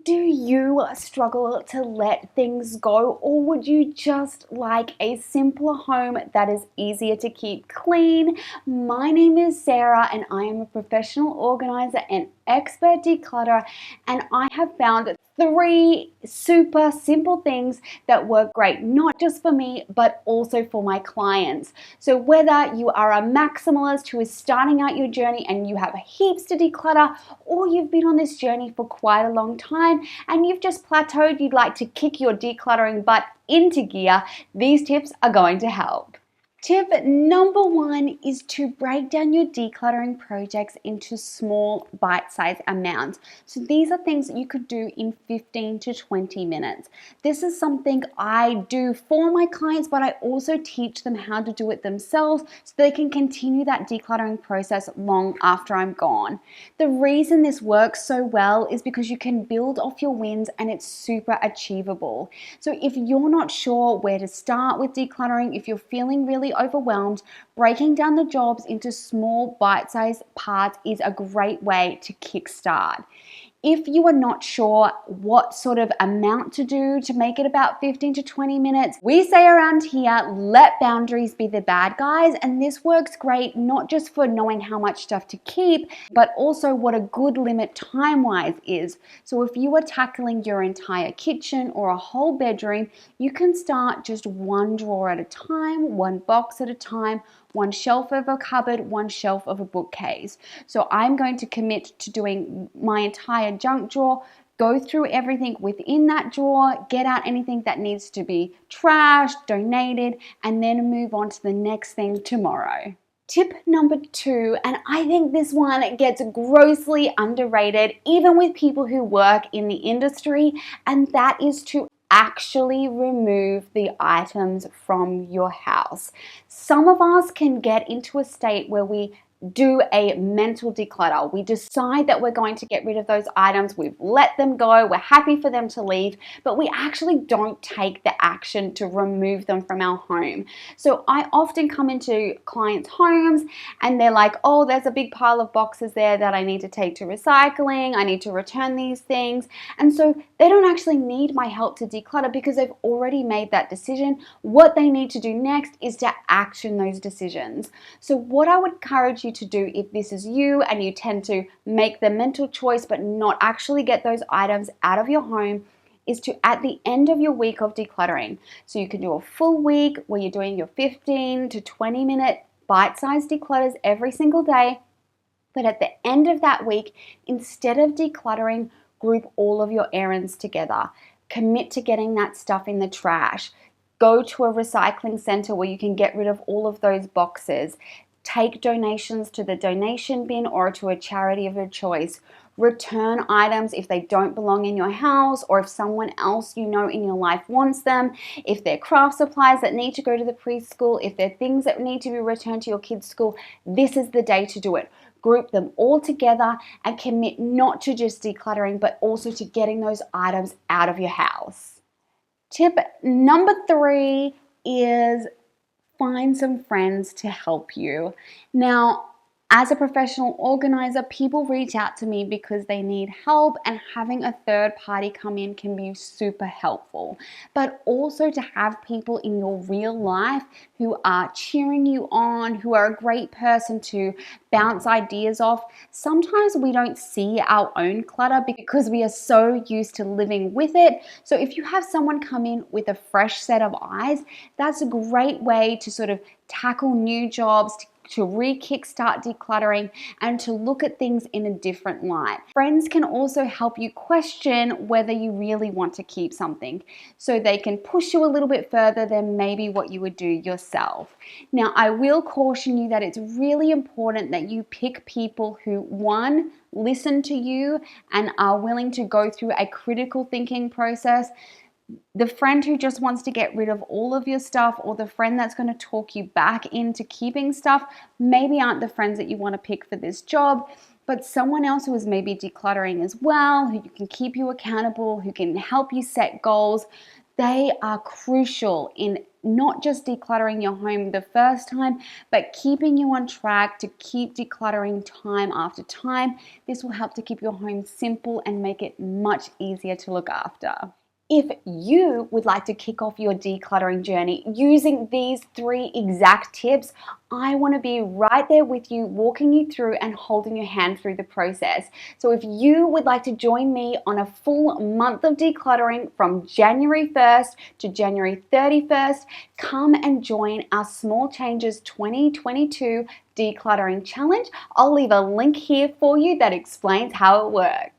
Do you struggle to let things go, or would you just like a simpler home that is easier to keep clean? My name is Sarah and I am a professional organizer and expert declutterer, and I have found 3 super simple things that work great, not just for me, but also for my clients. So whether you are a maximalist who is starting out your journey and you have heaps to declutter, or you've been on this journey for quite a long time and you've just plateaued, you'd like to kick your decluttering butt into gear, these tips are going to help. Tip number 1 is to break down your decluttering projects into small bite-sized amounts. So these are things that you could do in 15 to 20 minutes. This is something I do for my clients, but I also teach them how to do it themselves so they can continue that decluttering process long after I'm gone. The reason this works so well is because you can build off your wins and it's super achievable. So if you're not sure where to start with decluttering, if you're feeling really overwhelmed, breaking down the jobs into small bite-sized parts is a great way to kickstart. If you are not sure what sort of amount to do to make it about 15 to 20 minutes, we say around here, let boundaries be the bad guys. And this works great, not just for knowing how much stuff to keep, but also what a good limit time-wise is. So if you are tackling your entire kitchen or a whole bedroom, you can start just one drawer at a time, one box at a time, one shelf of a cupboard, one shelf of a bookcase. So I'm going to commit to doing my entire junk drawer, go through everything within that drawer, get out anything that needs to be trashed, donated, and then move on to the next thing tomorrow. Tip number 2, and I think this one gets grossly underrated even with people who work in the industry, and that is to actually remove the items from your house. Some of us can get into a state where we do a mental declutter. We decide that we're going to get rid of those items, we've let them go, we're happy for them to leave, but we actually don't take the action to remove them from our home. So I often come into clients' homes and they're like, oh, there's a big pile of boxes there that I need to take to recycling, I need to return these things. And so they don't actually need my help to declutter because they've already made that decision. What they need to do next is to action those decisions. So what I would encourage you to do if this is you and you tend to make the mental choice but not actually get those items out of your home is to, at the end of your week of decluttering, so you can do a full week where you're doing your 15 to 20 minute bite-sized declutters every single day, but at the end of that week, instead of decluttering, group all of your errands together. Commit to getting that stuff in the trash. Go to a recycling center where you can get rid of all of those boxes. Take donations to the donation bin or to a charity of your choice. Return items if they don't belong in your house or if someone else you know in your life wants them. If they're craft supplies that need to go to the preschool, if they're things that need to be returned to your kids' school, this is the day to do it. Group them all together and commit not to just decluttering, but also to getting those items out of your house. Tip number 3 is find some friends to help you. Now, as a professional organizer, people reach out to me because they need help, and having a third party come in can be super helpful. But also to have people in your real life who are cheering you on, who are a great person to bounce ideas off. Sometimes we don't see our own clutter because we are so used to living with it. So if you have someone come in with a fresh set of eyes, that's a great way to sort of tackle new jobs, to re-kickstart decluttering, and to look at things in a different light. Friends can also help you question whether you really want to keep something, so they can push you a little bit further than maybe what you would do yourself. Now, I will caution you that it's really important that you pick people who, 1, listen to you and are willing to go through a critical thinking process. The friend who just wants to get rid of all of your stuff, or the friend that's going to talk you back into keeping stuff, maybe aren't the friends that you want to pick for this job. But someone else who is maybe decluttering as well, who can keep you accountable, who can help you set goals, they are crucial in not just decluttering your home the first time, but keeping you on track to keep decluttering time after time. This will help to keep your home simple and make it much easier to look after. If you would like to kick off your decluttering journey using these 3 exact tips, I want to be right there with you, walking you through and holding your hand through the process. So if you would like to join me on a full month of decluttering from January 1st to January 31st, come and join our Small Changes 2022 Decluttering Challenge. I'll leave a link here for you that explains how it works.